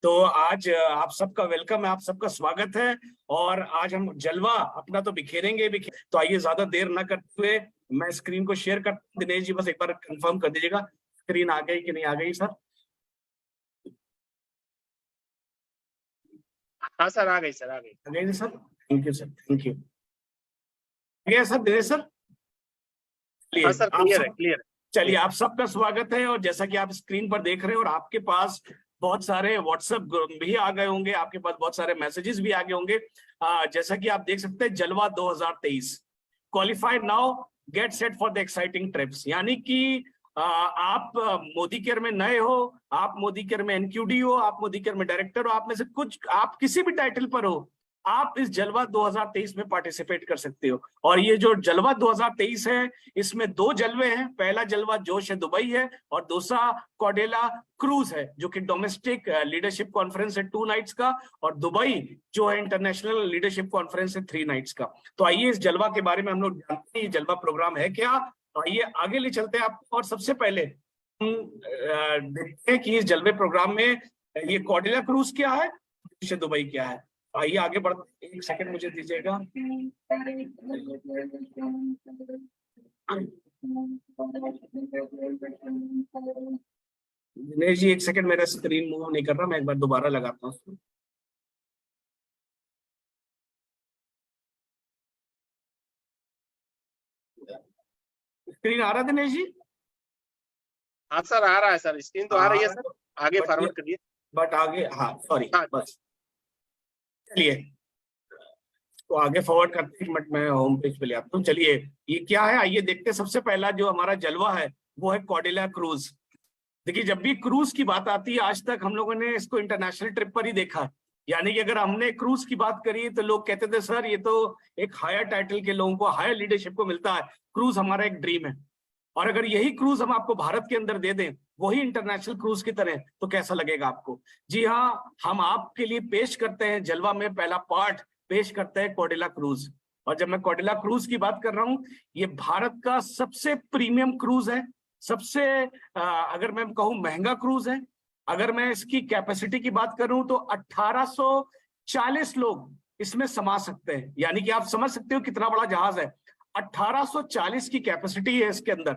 तो आज आप सबका वेलकम है, आप सबका स्वागत है। और आज हम जलवा अपना तो बिखेरेंगे। तो आइए ज्यादा देर ना करते हुए मैं स्क्रीन को शेयर कर, दिनेश जी बस एक बार कंफर्म कर दीजिएगा स्क्रीन आ गई कि नहीं आ गई सर। हाँ सर, आ गई सर, आ गई। आ गई sir, thank you sir, thank you. Sir Dinesh sir, चलिए हाँ सर, आप क्लियर है, सब, क्लियर है। चलिए आप सबका स्वागत है। और जैसा कि आप स्क्रीन पर देख रहे हैं और आपके पास बहुत सारे व्हाट्सएप भी आ गए होंगे, आपके पास बहुत सारे मैसेजेस भी आ गए होंगे। जैसा कि आप देख सकते हैं, जलवा 2023 qualified now, get set for the exciting trips. यानी कि आप मोदी केयर में नए हो, आप मोदी केयर में एनक्यूडी हो, आप मोदी केयर में डायरेक्टर हो, आप में से कुछ, आप किसी भी टाइटल पर हो, आप इस जलवा 2023 में पार्टिसिपेट कर सकते हो। और ये जो जलवा 2023 है, इसमें दो जलवे हैं। पहला जलवा जोश है दुबई है, और दूसरा कॉर्डेला क्रूज है, जो कि डोमेस्टिक लीडरशिप कॉन्फ्रेंस है 2 नाइट्स का, और दुबई जो है इंटरनेशनल लीडरशिप कॉन्फ्रेंस है 3 नाइट्स का। तो आइए इस जलवा के बारे में हम लोग जानते हैं, जलवा प्रोग्राम है क्या। तो आइए आगे ले चलते हैं आपको। और सबसे पहले हम देखते हैं कि इस जलवे प्रोग्राम में ये कॉर्डेला क्रूज क्या है, दुबई क्या है। आइए आगे बढ़ते, एक सेकंड मुझे दीजिएगा। दिनेश जी एक सेकंड, मेरा स्क्रीन मूव नहीं कर रहा, मैं एक बार दोबारा लगाता हूँ उसको। स्क्रीन आ रहा दिनेश जी? हाँ सर, आ रहा है सर, स्क्रीन तो आ रही है सर। आगे फॉरवर्ड करिए। बट आगे, हाँ सॉरी, हाँ बस चलिए तो आगे फॉरवर्ड करते हैं। बट मैं होम पेज पे ले आता हूँ। चलिए ये क्या है, आइए देखते हैं। सबसे पहला जो हमारा जलवा है वो है कॉर्डेला क्रूज। देखिए, जब भी क्रूज की बात आती है, आज तक हम लोगों ने इसको इंटरनेशनल ट्रिप पर ही देखा। यानी कि अगर हमने क्रूज की बात करी तो लोग कहते थे सर ये तो एक हायर टाइटल के लोगों को, हायर लीडरशिप को मिलता है, क्रूज हमारा एक ड्रीम है। और अगर यही क्रूज हम आपको भारत के अंदर दे दें, वही इंटरनेशनल क्रूज की तरह, तो कैसा लगेगा आपको? जी हाँ, हम आपके लिए पेश करते हैं जलवा में पहला पार्ट, पेश करते हैं कॉर्डेला क्रूज। और जब मैं कॉर्डेला क्रूज की बात कर रहा हूं, ये भारत का सबसे प्रीमियम क्रूज है, सबसे अगर मैं कहूं महंगा क्रूज है। अगर मैं इसकी कैपेसिटी की बात करूं तो 1840 लोग इसमें समा सकते हैं। यानी कि आप समझ सकते हो कितना बड़ा जहाज है। 1840 की कैपेसिटी है इसके अंदर।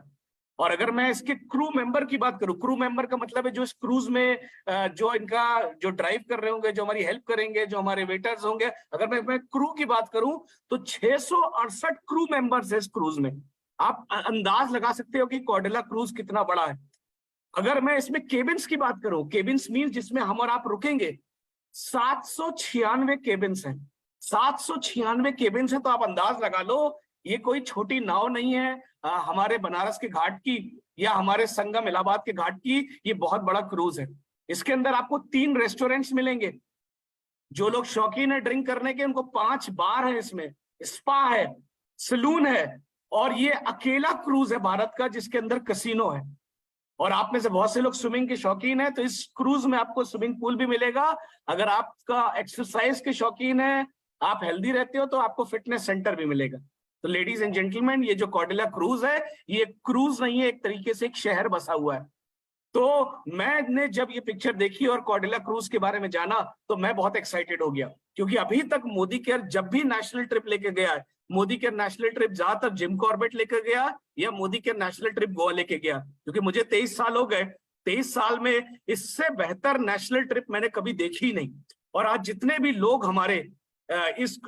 और अगर मैं इसके क्रू मेंबर की बात करूं, क्रू मेंबर का मतलब है जो इस क्रूज में जो इनका जो ड्राइव कर रहे होंगे, जो हमारी हेल्प करेंगे, जो हमारे वेटर्स होंगे, अगर मैं क्रू की बात करूं तो 668 क्रू मेंबर्स है इस क्रूज में। आप अंदाज लगा सकते हो कि कॉर्डेला क्रूज कितना बड़ा है। अगर मैं इसमें केबिन्स की बात करूं, केबिन्स मीन जिसमें हम और आप रुकेंगे, 796 केबिन्स हैं। 796 केबिन्स है, तो आप अंदाज लगा लो ये कोई छोटी नाव नहीं है हमारे बनारस के घाट की या हमारे संगम इलाहाबाद के घाट की। ये बहुत बड़ा क्रूज है। इसके अंदर आपको 3 रेस्टोरेंट्स मिलेंगे। जो लोग शौकीन है ड्रिंक करने के, उनको 5 बार है, इसमें स्पा है, सलून है। और ये अकेला क्रूज है भारत का जिसके अंदर कसिनो है। और आप में से बहुत से लोग स्विमिंग के शौकीन हैं, तो इस क्रूज में आपको स्विमिंग पूल भी मिलेगा। अगर आपका एक्सरसाइज के शौकीन है, आप हेल्दी रहते हो, तो आपको फिटनेस सेंटर भी मिलेगा। तो लेडीज एंड जेंटलमैन, ये जो कॉर्डेला क्रूज है, ये क्रूज नहीं है, एक तरीके से एक शहर बसा हुआ है। तो मैंने जब ये पिक्चर देखी और कॉर्डेला क्रूज के बारे में जाना, तो मैं बहुत एक्साइटेड हो गया। क्योंकि अभी तक मोदी केयर जब भी नेशनल ट्रिप लेके गया है, मोदी केयर नेशनल ट्रिप ज्यादातर जिम कॉर्बेट लेकर गया या Modi care national trip Goa लेके गया। क्योंकि मुझे 23 साल हो गए, 23 साल में इससे बेहतर नेशनल ट्रिप मैंने कभी देखी ही नहीं। और आज जितने भी लोग हमारे इस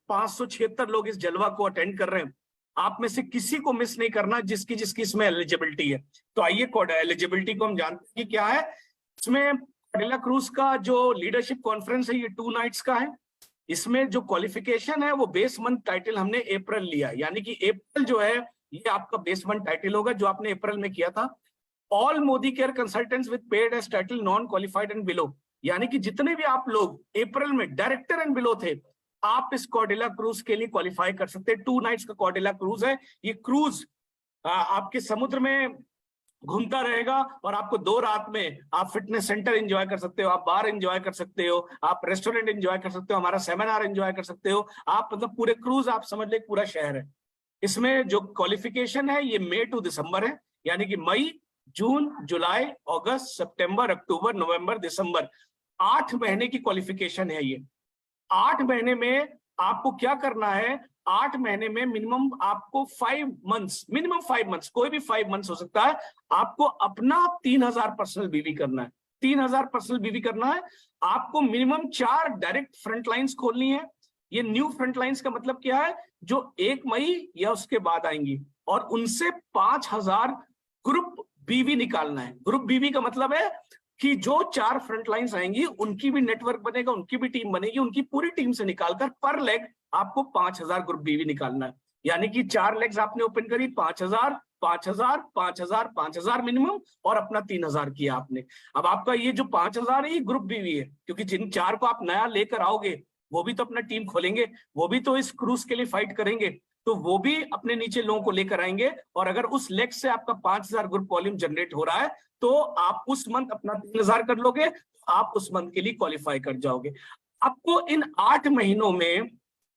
576 लोग इस जलवा को अटेंड कर रहे हैं, आप में से किसी को मिस नहीं करना जिसकी जिसकी इसमें एलिजिबिलिटी है। तो आइए एलिजिबिलिटी को हम जानते हैं कि क्या है। इसमें कॉर्डेला क्रूज का जो लीडरशिप कॉन्फ्रेंस है, ये 2 नाइट्स का है। इसमें जो क्वालिफिकेशन है वो बेस मंथ टाइटल हमने अप्रैल लिया, यानी कि अप्रैल जो है ये आपका बेस मंथ टाइटल होगा, जो आपने अप्रैल में किया था। All Modi care consultants with paid as title non qualified and below, यानी कि जितने भी आप लोग अप्रैल में डायरेक्टर एंड बिलो थे, आप इस कॉर्डेला क्रूज के लिए क्वालिफाई कर सकते हैं। 2 नाइट्स का कॉर्डेला क्रूज है। ये क्रूज आपके समुद्र में घूमता रहेगा, और आपको 2 रात में आप फिटनेस सेंटर एंजॉय कर सकते हो, आप बार एंजॉय कर सकते हो, आप रेस्टोरेंट एंजॉय कर सकते हो, हमारा सेमिनार एंजॉय कर सकते हो। आप मतलब पूरे क्रूज आप समझ ले पूरा शहर है। इसमें जो क्वालिफिकेशन है ये मई टू दिसंबर है, यानी कि मई, जून, जुलाई, अगस्त, सितंबर, अक्टूबर, नवंबर, दिसंबर, 8 महीने की क्वालिफिकेशन है ये। 8 महीने में आपको क्या करना है, 8 महीने में मिनिमम आपको 5 मंथ्स, मिनिमम 5 मंथ्स, कोई भी 5 मंथ्स हो सकता है, आपको अपना 3000 पर्सनल बीवी करना है। 3000 पर्सनल बीवी करना है आपको। मिनिमम 4 डायरेक्ट फ्रंट लाइन्स खोलनी है। ये न्यू फ्रंट लाइन्स का मतलब क्या है, जो 1 मई या उसके बाद आएंगी, और उनसे 5000 ग्रुप बीवी निकालना है। ग्रुप बीवी का मतलब है कि जो 4 फ्रंट लाइन्स आएंगी उनकी भी नेटवर्क बनेगा, उनकी भी टीम बनेगी, उनकी पूरी टीम से निकालकर पर लेग आपको 5000 ग्रुप बीवी निकालना है। यानी कि 4 लेग्स आपने ओपन करी, 5000 5000 5000 5000 मिनिमम, और अपना 3000 किया आपने। अब आपका ये जो 5000 है ये ग्रुप बीवी है, क्योंकि जिन 4 को आप नया लेकर आओगे वो भी तो अपना टीम खोलेंगे, वो भी तो इस क्रूज के लिए फाइट करेंगे, तो वो भी अपने नीचे लोगों को लेकर आएंगे। और अगर उस लेग से आपका 5000 ग्रुप वॉल्यूम जनरेट हो रहा है तो आप उस मंथ अपना 3000 कर लोगे, आप उस मंथ के लिए क्वालिफाई कर जाओगे। आपको इन 8 महीनों में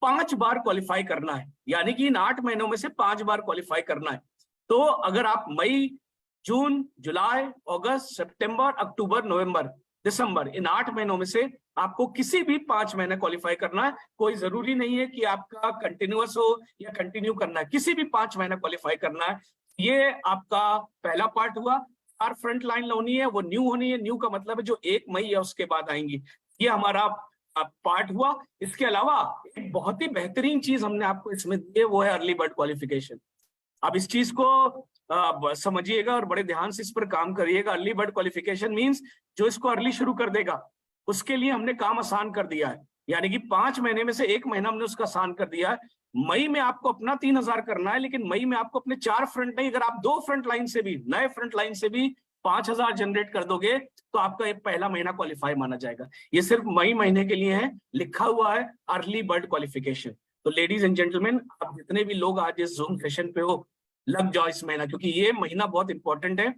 5 बार क्वालिफाई करना है, यानी कि इन 8 महीनों में से 5 बार क्वालिफाई करना है। तो अगर आप मई, जून, जुलाई, अगस्त, सितंबर, अक्टूबर, नवंबर, दिसंबर, इन 8 महीनों में से आपको किसी भी 5 महीने क्वालिफाई करना है। कोई जरूरी नहीं है कि आपका कंटिन्यूअस हो या कंटिन्यू करना है, किसी भी 5 महीने क्वालिफाई करना है। ये आपका पहला पार्ट हुआ। 4 फ्रंट लाइन होनी है, वो न्यू होनी है। न्यू का मतलब है जो 1 मई या उसके बाद आएंगी। ये हमारा पार्ट हुआ। इसके अलावा एक बहुत ही बेहतरीन चीज हमने आपको इसमें दी है, वो है अर्ली बर्ड क्वालिफिकेशन। अब इस चीज को समझिएगा और बड़े ध्यान से इस पर काम करिएगा। अर्ली बर्ड क्वालिफिकेशन मींस जो इसको अर्ली शुरू कर देगा उसके लिए हमने काम आसान कर दिया है। यानी कि 5 महीने में से 1 महीना हमने उसका आसान कर दिया है। मई में आपको अपना 3000 करना है, लेकिन मई में आपको अपने 4 फ्रंट नहीं, अगर आप 2 फ्रंट लाइन से भी, नए फ्रंट लाइन से भी 5000 जनरेट कर दोगे तो आपका एक पहला महीना क्वालिफाई माना जाएगा। ये सिर्फ मई महीने के लिए है, लिखा हुआ है अर्ली बर्ड क्वालिफिकेशन। तो लेडीज एंड जेंटलमैन, आप जितने भी लोग आज इस जूम सेशन पे हो, लग जाओ इस महीना, क्योंकि ये महीना बहुत इंपॉर्टेंट है।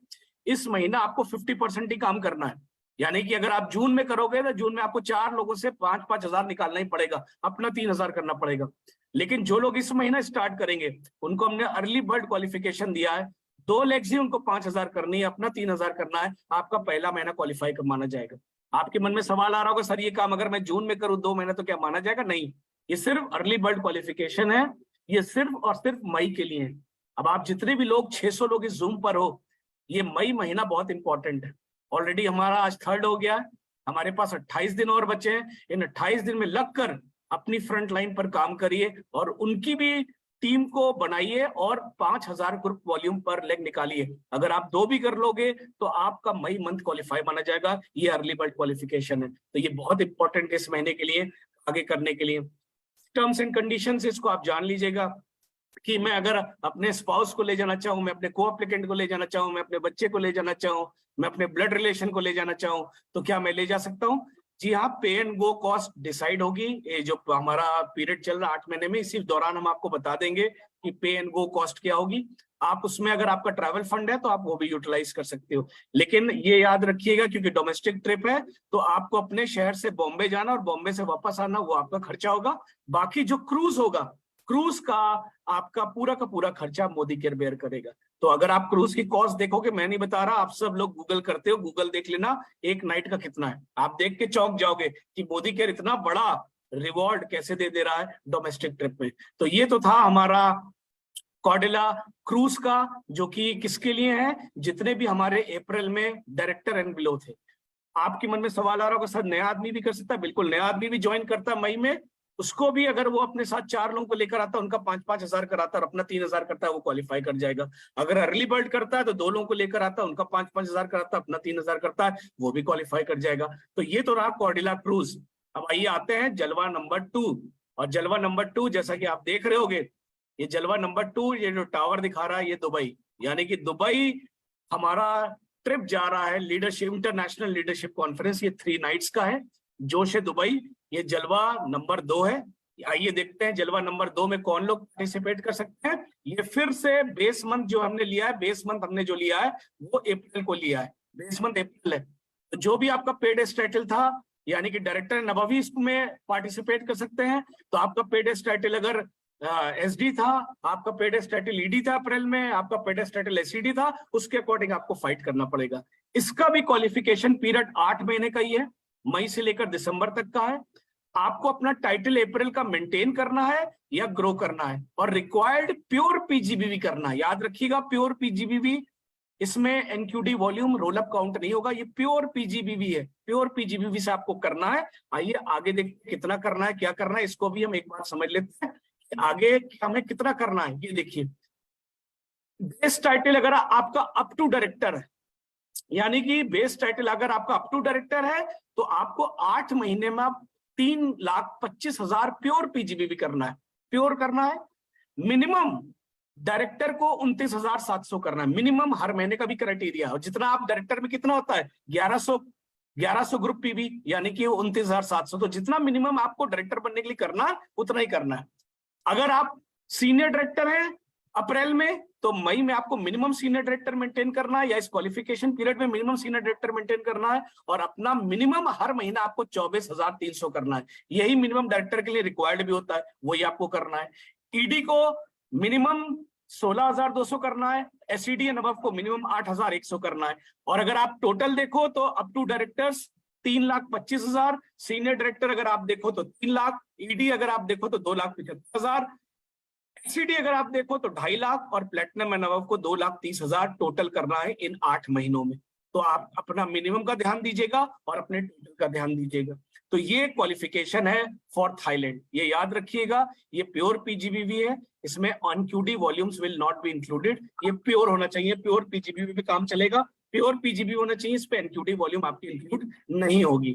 इस महीना आपको 50% ही काम करना है। यानी कि अगर आप जून में करोगे तो जून में आपको 4 लोगों से 5-5 हजार निकालना ही पड़ेगा, अपना 3000 करना पड़ेगा। लेकिन जो लोग इस महीना स्टार्ट करेंगे उनको हमने अर्ली बर्ड क्वालिफिकेशन दिया है। 2 लेग्स ही उनको 5000 करनी है, अपना 3000 करना है, आपका पहला महीना क्वालिफाई कर माना जाएगा। आपके मन में सवाल आ रहा होगा, सर ये काम अगर मैं जून में करूं 2 महीने तो क्या माना जाएगा? नहीं, ये सिर्फ अर्ली बर्ड क्वालिफिकेशन है, ये सिर्फ और सिर्फ मई के लिए है। अब आप जितने भी लोग 600 लोग इस जूम पर हो, ये मई महीना बहुत इंपॉर्टेंट है। ऑलरेडी हमारा आज 3rd हो गया, हमारे पास 28 दिन और बचे हैं। इन 28 दिन में लगकर अपनी फ्रंट लाइन पर काम करिए और उनकी भी टीम को बनाइए और 5000 ग्रुप वॉल्यूम पर लेग निकालिए। अगर आप 2 भी कर लोगे तो आपका मई मंथ क्वालिफाई माना जाएगा। ये अर्ली बर्ड क्वालिफिकेशन है, तो ये बहुत इंपॉर्टेंट है इस महीने के लिए, आगे करने के लिए। टर्म्स एंड कंडीशंस इसको आप जान लीजिएगा कि मैं अगर अपने स्पाउस को ले जाना चाहूं, मैं अपने को एप्लीकेंट को ले जाना चाहूं, मैं अपने बच्चे को ले जाना चाहूं, मैं अपने ब्लड रिलेशन को ले जाना चाहूं, तो क्या मैं ले जा सकता हूं? जी हाँ, पे एंड गो कॉस्ट डिसाइड होगी। ये जो हमारा पीरियड चल रहा 8 महीने में, इसी दौरान हम आपको बता देंगे कि पे एंड गो कॉस्ट क्या होगी। आप उसमें अगर आपका ट्रैवल फंड है तो आप वो भी यूटिलाइज कर सकते हो। लेकिन ये याद रखिएगा, क्योंकि डोमेस्टिक ट्रिप है तो आपको अपने शहर से बॉम्बे जाना और बॉम्बे से वापस आना, वो आपका खर्चा होगा। बाकी जो क्रूज होगा, क्रूज का आपका का पूरा खर्चा मोदी केयर बेयर करेगा। तो अगर आप क्रूज की कॉस्ट देखोगे, मैं नहीं बता रहा, आप सब लोग गूगल करते हो, गूगल देख लेना एक नाइट का कितना है, आप देख के चौंक जाओगे कि मोदी केयर इतना बड़ा रिवॉर्ड कैसे दे रहा है डोमेस्टिक ट्रिप में। तो ये तो था हमारा कॉर्डेला क्रूज का, जो कि किसके लिए है? जितने भी हमारे अप्रैल में डायरेक्टर एंड बिलो थे। आपके मन में सवाल आ रहा होगा, सर नया आदमी भी कर सकता है? बिल्कुल, नया आदमी भी ज्वाइन करता है मई में, उसको भी अगर वो अपने साथ 4 लोगों को लेकर आता है, उनका 5-5 हजार कराता है और अपना 3000 करता है, वो क्वालिफाई कर जाएगा। अगर अर्ली बर्ड करता है तो 2 लोगों को लेकर आता है, उनका 5-5 हजार कराता है, अपना 3000 करता है, वो भी क्वालिफाई कर जाएगा। तो ये तो रहा कॉर्डेला क्रूज। अब आइए आते हैं जलवा नंबर 2। और जलवा नंबर 2 जैसा कि आप देख रहे होगे, ये जलवा नंबर 2, ये जो टावर दिखा रहा है, ये दुबई, यानी कि दुबई हमारा ट्रिप जा रहा है, लीडरशिप, इंटरनेशनल लीडरशिप कॉन्फ्रेंस। ये 3 नाइट्स का है, जोश है दुबई। ये जलवा नंबर 2 है। आइए देखते हैं जलवा नंबर 2 में कौन लोग पार्टिसिपेट कर सकते हैं। ये फिर से बेस मंथ जो हमने लिया है, बेस मंथ हमने जो लिया है वो अप्रैल को लिया है, बेस मंथ अप्रैल है। तो जो भी आपका पेड टाइटल था, यानी कि डायरेक्टर एंड अबव इसमें पार्टिसिपेट कर सकते हैं। तो आपका पेड टाइटल अगर एसडी था, आपका पेड टाइटल ईडी था अप्रैल में, आपका पेड टाइटल एसईडी था, उसके अकॉर्डिंग आपको फाइट करना पड़ेगा। इसका भी क्वालिफिकेशन पीरियड 8 महीने का ही है। मई से लेकर दिसंबर तक का है। आपको अपना टाइटल अप्रैल का मेंटेन करना है या ग्रो करना है, और रिक्वायर्ड प्योर पीजीबीवी करना है। याद रखिएगा प्योर पीजीबीवी, इसमें एनक्यूडी वॉल्यूम रोल अप काउंट नहीं होगा, ये प्योर पीजीबीवी है, प्योर पीजीबीवी से आपको करना है। आइए आगे देखिए कितना करना है, क्या करना है, इसको भी हम एक बार समझ लेते हैं कि आगे हमें कितना करना है। ये देखिए बेस टाइटल अगर आपका अप टू डायरेक्टर है, यानी कि बेस टाइटल अगर आपका अप टू डायरेक्टर है, तो आपको 8 महीने में 3,25,000 प्योर पीजीबीवी करना है, प्योर करना है। मिनिमम डायरेक्टर को 29,700 करना है, मिनिमम हर महीने का भी क्राइटेरिया। और जितना आप डायरेक्टर में कितना होता है 1100 ग्रुप पीवी, यानी कि 29,700, तो जितना मिनिमम आपको डायरेक्टर बनने के लिए करना है उतना ही करना है। अगर आप सीनियर डायरेक्टर हैं अप्रैल में, तो मई में आपको मिनिमम सीनियर डायरेक्टर मेंटेन करना है, या इस क्वालिफिकेशन पीरियड में मिनिमम सीनियर डायरेक्टर मेंटेन करना है, और अपना मिनिमम हर महीना आपको 24,300 करना है। यही मिनिमम डायरेक्टर के लिए रिक्वायर्ड भी होता है, वही आपको करना है। ईडी को मिनिमम 16,200 करना है, एसईडी एंड अबव को मिनिमम 8,100 करना है। और अगर आप टोटल देखो तो up to directors 3,25,000, senior director अगर आप देखो तो 3 लाख, ईडी अगर आप देखो तो 2,75,000, एसईडी अगर आप देखो तो 2.5 लाख, और प्लेटिनम एंड अबव को 2,30,000 टोटल करना है इन 8 महीनों में। तो आप अपना मिनिमम का ध्यान दीजिएगा और अपने टोटल का ध्यान दीजिएगा। तो ये क्वालिफिकेशन है फॉर थाईलैंड, ये याद रखिएगा। ये प्योर पीजीबीवी है, इसमें uncured volumes will not be included. ये प्योर होना चाहिए, प्योर पीजीबीवी पे काम चलेगा, प्योर पीजीबीवी होना चाहिए, इस पे एनक्यूडी वॉल्यूम आपकी इंक्लूड नहीं होगी।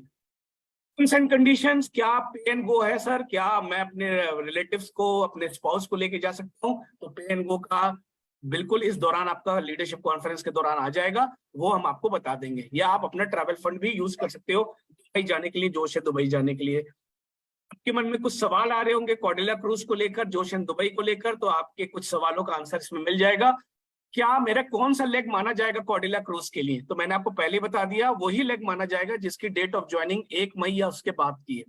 टर्म्स एंड कंडीशंस, क्या पे एंड गो है सर, क्या मैं अपने रिलेटिव्स को, अपने स्पाउस को लेके जा सकता हूँ? तो पे एंड गो का बिल्कुल इस दौरान आपका लीडरशिप कॉन्फ्रेंस के दौरान आ जाएगा, वो हम आपको बता देंगे। या आप अपना ट्रैवल फंड भी यूज कर सकते हो दुबई जाने के लिए, जोश है दुबई जाने के लिए। आपके मन में कुछ सवाल आ रहे होंगे कॉर्डेला क्रूज को लेकर, जोश एंड दुबई को लेकर, तो आपके कुछ सवालों का आंसर इसमें मिल जाएगा। क्या मेरा कौन सा लेग माना जाएगा कॉर्डेला क्रूज के लिए? तो मैंने आपको पहले बता दिया, वही लेग माना जाएगा जिसकी डेट ऑफ ज्वाइनिंग 1 मई या उसके बाद की है।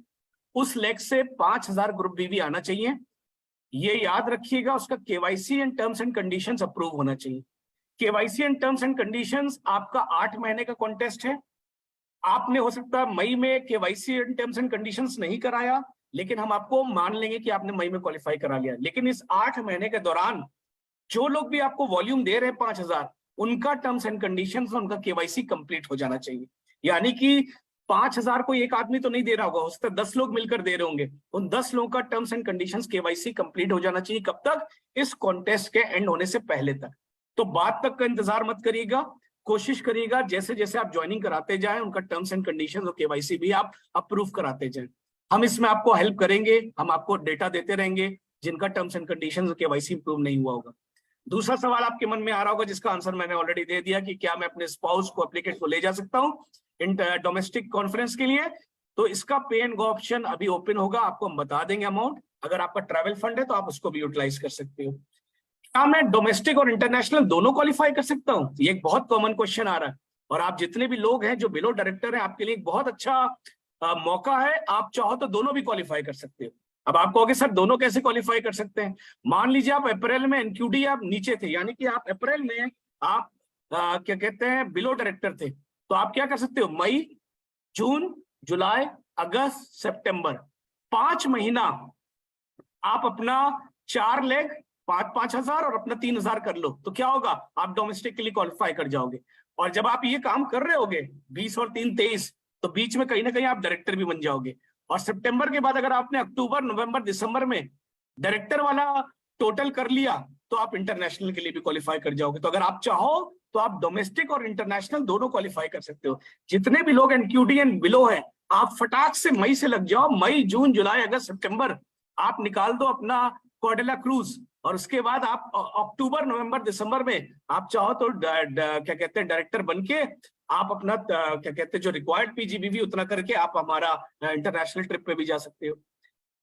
उस लेग से 5,000 ग्रुप बीवी आना चाहिए। ये याद रखिएगा, उसका KYC and terms and conditions approve होना चाहिए। KYC and terms and conditions आपका 8 महीने का कॉन्टेस्ट है। आपने हो सकता है मई में KYC and terms and conditions नहीं कराया, लेकिन हम आपको मान लेंगे कि आपने मई में क्वालिफाई करा लिया। लेकिन इस 8 महीने के दौरान जो लोग भी आपको वॉल्यूम दे रहे हैं 5,000, उनका टर्म्स एंड कंडीशंस, उनका केवाईसी कंप्लीट हो जाना चाहिए। यानी कि 5,000 को एक आदमी तो नहीं दे रहा होगा, हो सकता है 10 लोग मिलकर दे रहे होंगे, उन 10 लोगों का terms and conditions KYC complete हो जाना चाहिए। कब तक? इस कॉन्टेस्ट के एंड होने से पहले तक। तो बाद तक का इंतजार मत करिएगा, कोशिश करिएगा जैसे जैसे आप ज्वाइनिंग कराते जाएं, उनका टर्म्स एंड कंडीशंस और केवाईसी भी आप अप्रूव कराते जाएं। हम इसमें आपको हेल्प करेंगे, हम आपको डेटा देते रहेंगे जिनका टर्म्स एंड कंडीशंस और केवाईसी अप्रूव नहीं हुआ होगा। दूसरा सवाल आपके मन में आ रहा होगा जिसका आंसर मैंने ऑलरेडी दे दिया कि क्या मैं अपने स्पाउस को, एप्लीकेंट को ले जा सकता हूं इन डोमेस्टिक कॉन्फ्रेंस के लिए? तो इसका पे एंड गो ऑप्शन अभी ओपन होगा, आपको हम बता देंगे अमाउंट। अगर आपका ट्रैवल फंड है तो आप उसको भी यूटिलाइज कर सकते हो। क्या मैं डोमेस्टिक और इंटरनेशनल दोनों क्वालिफाई कर सकता हूँ? ये एक बहुत कॉमन क्वेश्चन आ रहा है, और आप जितने भी लोग हैं जो बिलो डायरेक्टर हैं, आपके लिए एक बहुत अच्छा मौका है। आप चाहो तो दोनों भी क्वालिफाई कर सकते हो। अब आप कहोगे सर दोनों कैसे क्वालिफाई कर सकते हैं? मान लीजिए आप अप्रैल में एनक्यूडी आप नीचे थे, यानी कि आप अप्रैल में आप क्या कहते हैं बिलो डायरेक्टर थे, तो आप क्या कर सकते हो? मई, जून, जुलाई, अगस्त, सितंबर, 5 महीना आप अपना 4 लेग 5,000 और अपना 3,000 कर लो, तो क्या होगा? आप डोमेस्टिक के लिए क्वालिफाई कर जाओगे। और जब आप ये काम कर रहे होगे 20 और 3 23, तो बीच में कहीं ना कहीं आप डायरेक्टर भी बन जाओगे। और सितंबर के बाद अगर आपने अक्टूबर, नवंबर, दिसंबर में डायरेक्टर वाला टोटल कर लिया, तो आप इंटरनेशनल के लिए भी क्वालिफाई कर जाओगे। तो अगर आप चाहो तो आप डोमेस्टिक और इंटरनेशनल दोनों क्वालिफाई कर सकते हो। जितने भी लोग एनक्यूडी एंड बिलो है, आप फटाक से मई से लग जाओ। मई, जून, जुलाई, अगस्त, सितंबर आप निकाल दो अपना कॉर्डेला क्रूज, और उसके बाद आप अक्टूबर, नवंबर, दिसंबर में आप चाहो तो क्या कहते हैं डायरेक्टर बन के आप अपना क्या कहते हैं जो रिक्वायर्ड पीजीबीवी उतना करके आप हमारा इंटरनेशनल ट्रिप पे भी जा सकते हो।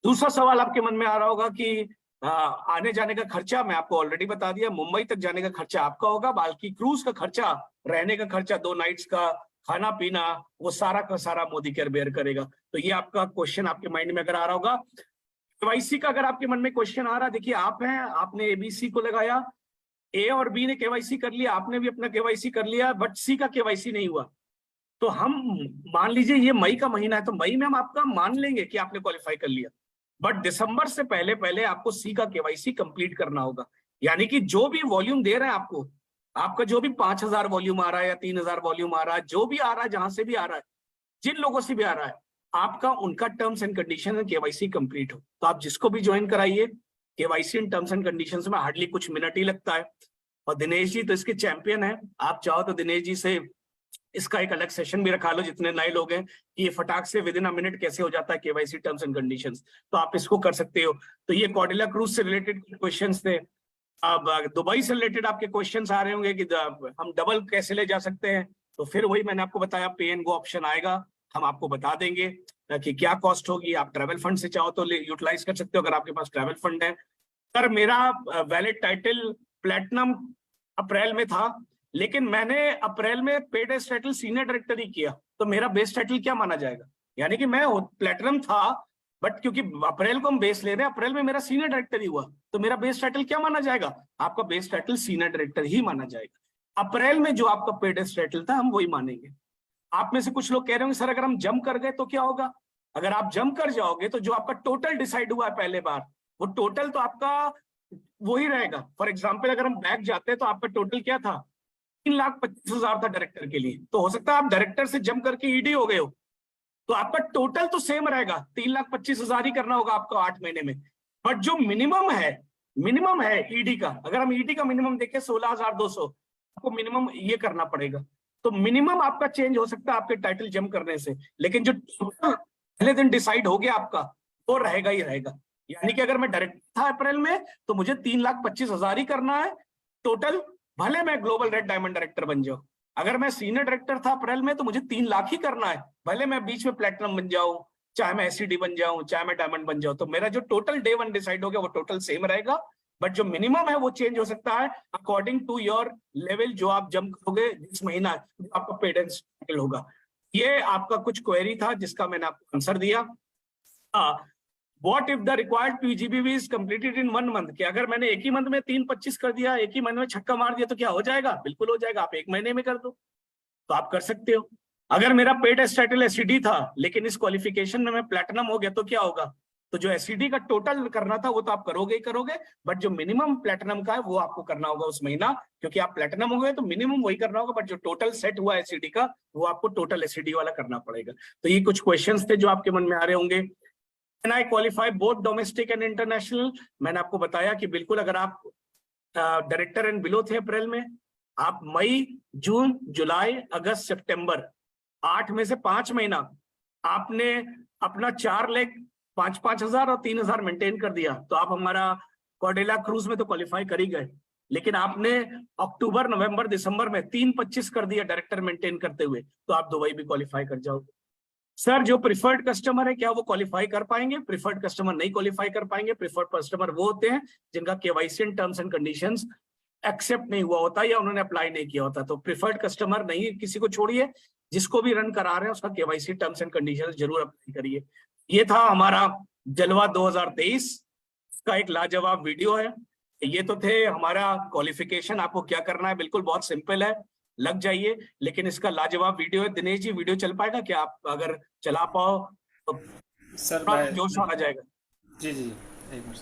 दूसरा सवाल आपके मन में आ रहा होगा कि आने जाने का खर्चा, मैं आपको ऑलरेडी बता दिया, मुंबई तक जाने का खर्चा आपका होगा, बाकी क्रूज का खर्चा, रहने का खर्चा, 2 नाइट्स का खाना पीना, वो सारा का सारा मोदी केयर बेयर करेगा। तो ये आपका क्वेश्चन आपके माइंड में अगर आ रहा होगा। केवाईसी का अगर आपके मन में क्वेश्चन आ रहा है, देखिए आप हैं, आपने एबीसी को लगाया, ए और बी ने केवाईसी कर लिया, आपने भी अपना केवाईसी कर लिया, बट सी का केवाईसी नहीं हुआ। तो हम मान लीजिए ये मई का महीना है, तो मई में हम आपका मान लेंगे कि आपने क्वालिफाई कर लिया, बट दिसंबर से पहले पहले आपको सी का केवाईसी कंप्लीट करना होगा। यानी कि जो भी वॉल्यूम दे रहे हैं आपको, आपका जो भी 5,000 वॉल्यूम आ रहा है या 3,000 वॉल्यूम आ रहा है, जो भी आ रहा है, जहां से भी आ रहा है, जिन लोगों से भी आ रहा है, आपका उनका terms and condition and KYC complete हो। तो आप जिसको भी ज्वाइन कराइए, KYC and terms and conditions में हार्डली कुछ मिनट ही लगता है। और दिनेश जी तो इसके चैंपियन है, आप चाहो तो दिनेश जी से इसका एक अलग सेशन भी रखा लो, जितने नए लोग हैं, कि ये फटाक से विद इन अ मिनट कैसे हो जाता है केवाईसी टर्म्स एंड कंडीशंस, तो आप इसको कर सकते हो। तो ये कॉर्डिला क्रूज से रिलेटेड क्वेश्चंस थे। अब दुबई से रिलेटेड आपके क्वेश्चंस आ रहे होंगे कि हम डबल कैसे ले जा सकते हैं, तो फिर वही मैंने आपको बताया, पे एंड गो ऑप्शन आएगा, हम आपको बता देंगे कि क्या कॉस्ट होगी। आप ट्रैवल फंड से चाहो तो यूटिलाइज कर सकते हो अगर आपके पास ट्रैवल फंड है। सर मेरा वैलिड टाइटल प्लेटिनम अप्रैल में था, लेकिन मैंने अप्रैल में paid as title senior director ही किया, तो मेरा बेस टाइटल क्या माना जाएगा? यानी कि मैं प्लेटिनम था, बट क्योंकि अप्रैल को हम बेस ले रहे हैं, अप्रैल में मेरा सीनियर डायरेक्टर ही हुआ, तो मेरा बेस टाइटल क्या माना जाएगा? आपका बेस टाइटल सीनियर डायरेक्टर ही माना जाएगा। अप्रैल में जो आपका पेड एज टाइटल था हम वही मानेंगे। आप में से कुछ लोग कह रहे होंगे सर अगर हम जंप कर गए तो क्या होगा? अगर आप जंप कर जाओगे तो जो आपका टोटल डिसाइड हुआ है पहले बार, वो टोटल तो आपका वही रहेगा। फॉर एग्जाम्पल अगर हम बैक जाते हैं तो आपका टोटल क्या था? 3,25,000 था डायरेक्टर के लिए, तो हो सकता है आप डायरेक्टर से जंप करके ईडी हो गए हो, तो आपका टोटल तो सेम रहेगा, 3,25,000 ही करना होगा आपको 8 महीने में। बट जो मिनिमम है ईडी का, अगर हम ईडी का मिनिमम देखें 16,200, आपको मिनिमम ये करना पड़ेगा। तो मिनिमम आपका चेंज हो सकता है आपके टाइटल जंप करने से, लेकिन जो टोटल पहले दिन डिसाइड हो गया आपका, वो रहेगा ही रहेगा। यानी कि अगर मैं डायरेक्टर था अप्रैल में तो मुझे 3,25,000 ही करना है टोटल, भले मैं ग्लोबल रेड डायमंड डायरेक्टर बन जाऊं। अगर मैं सीनियर डायरेक्टर था अप्रैल में तो मुझे 3 लाख ही करना है, भले मैं बीच में प्लेटिनम बन जाऊं, चाहे मैं एससीडी बन जाऊं, चाहे मैं डायमंड बन जाऊं। तो मेरा जो टोटल डे 1 डिसाइड हो गया वो टोटल सेम रहेगा, बट जो मिनिमम है वो चेंज हो सकता है अकॉर्डिंग टू योर लेवल, जो आप जंप करोगे जिस महीना आपका पेड एंड टाइटल होगा। ये आपका कुछ क्वेरी था जिसका मैंने आपको आंसर दिया। What if the required PGBV is completed in 1 month? कि अगर मैंने एक ही मंथ में 3,25 कर दिया, एक ही महीने में छक्का मार दिया, तो क्या हो जाएगा? बिल्कुल हो जाएगा। आप 1 महीने में कर दो तो आप कर सकते हो। अगर मेरा पेड एज टाइटल एससीडी था, लेकिन इस क्वालिफिकेशन में मैं प्लेटिनम हो गया, तो क्या होगा? तो जो एससीडी का टोटल करना था वो तो आप करोगे ही करोगे, बट जो मिनिमम प्लेटिनम का है वो आपको करना होगा उस महीना, क्योंकि आप प्लेटिनम हो गए तो मिनिमम वही करना होगा, बट जो टोटल सेट हुआ एससीडी का वो आपको टोटल एससीडी वाला करना पड़ेगा। तो ये कुछ क्वेश्चंस थे जो आपके मन में आ रहे होंगे। Can I qualify both domestic and international? मैंने आपको बताया कि बिल्कुल, अगर आप डायरेक्टर एंड बिलो थे अप्रैल में, आप मई, जून, जुलाई, अगस्त, सितंबर, 8 में से 5 महीना आपने अपना 4 लाख 5,000 और 3,000 मेंटेन कर दिया, तो आप हमारा कॉर्डेला क्रूज में तो क्वालिफाई कर ही गए। लेकिन आपने अक्टूबर, नवंबर, दिसंबर में 3,25 कर दिया डायरेक्टर मेंटेन करते हुए, तो आप दुबई भी क्वालिफाई कर जाओगे। सर जो प्रिफर्ड कस्टमर है क्या वो क्वालिफाई कर पाएंगे? प्रिफर्ड कस्टमर नहीं क्वालिफाई कर पाएंगे। प्रिफर्ड कस्टमर वो होते हैं जिनका KYC and terms and conditions accept नहीं हुआ होता या उन्होंने अप्लाई नहीं किया होता। तो प्रिफर्ड कस्टमर नहीं, किसी को छोड़िए, जिसको भी रन करा रहे हैं उसका केवाईसी टर्म्स एंड कंडीशंस जरूर अप्लाई करिए। ये था हमारा जलवा 2023 का एक लाजवाब वीडियो है। ये तो थे हमारा क्वालिफिकेशन, आपको क्या करना है, बिल्कुल बहुत सिंपल है, लग जाइए। लेकिन इसका लाजवाब वीडियो है। दिनेश जी वीडियो चल पाएगा क्या? आप अगर चला पाओ तो सर जोश आ जाएगा। जी एक मिनट,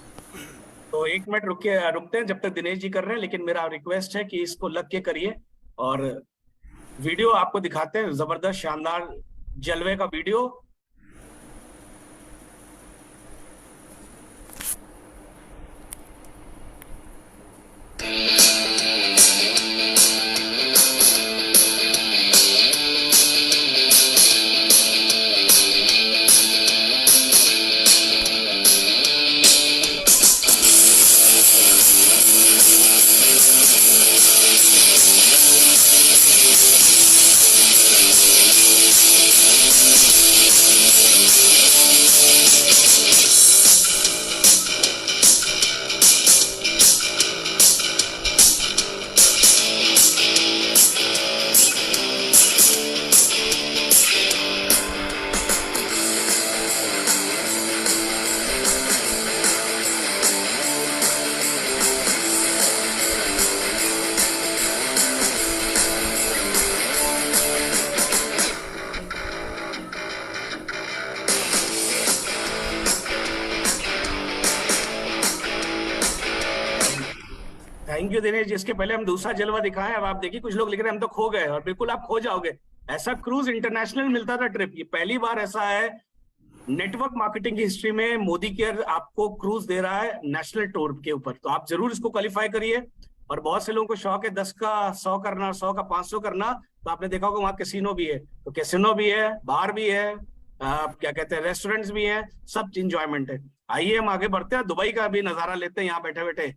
तो 1 मिनट रुकते हैं जब तक दिनेश जी कर रहे हैं। लेकिन मेरा रिक्वेस्ट है कि इसको लग के करिए और वीडियो आपको दिखाते हैं, जबरदस्त शानदार जलवे का वीडियो। Thank you Dinesh. इसके पहले हम दूसरा जलवा दिखाएं। अब आप देखिए कुछ लोग लिख रहे हैं हम तो खो गए, और बिल्कुल आप खो जाओगे। ऐसा क्रूज इंटरनेशनल मिलता था ट्रिप, ये पहली बार ऐसा है नेटवर्क मार्केटिंग की हिस्ट्री में मोदी केयर आपको क्रूज दे रहा है नेशनल टूर के ऊपर। तो आप जरूर इसको क्वालिफाई करिए। और बहुत से लोगों को शौक है 10 का 100 करना, 100 का 500 करना। तो आपने देखा होगा वहां कैसीनो भी है, तो कैसीनो भी है, बार भी है, क्या कहते हैं, रेस्टोरेंट्स भी हैं, सब इंजॉयमेंट है। आइए हम आगे बढ़ते हैं, दुबई का भी नजारा लेते हैं यहाँ बैठे बैठे।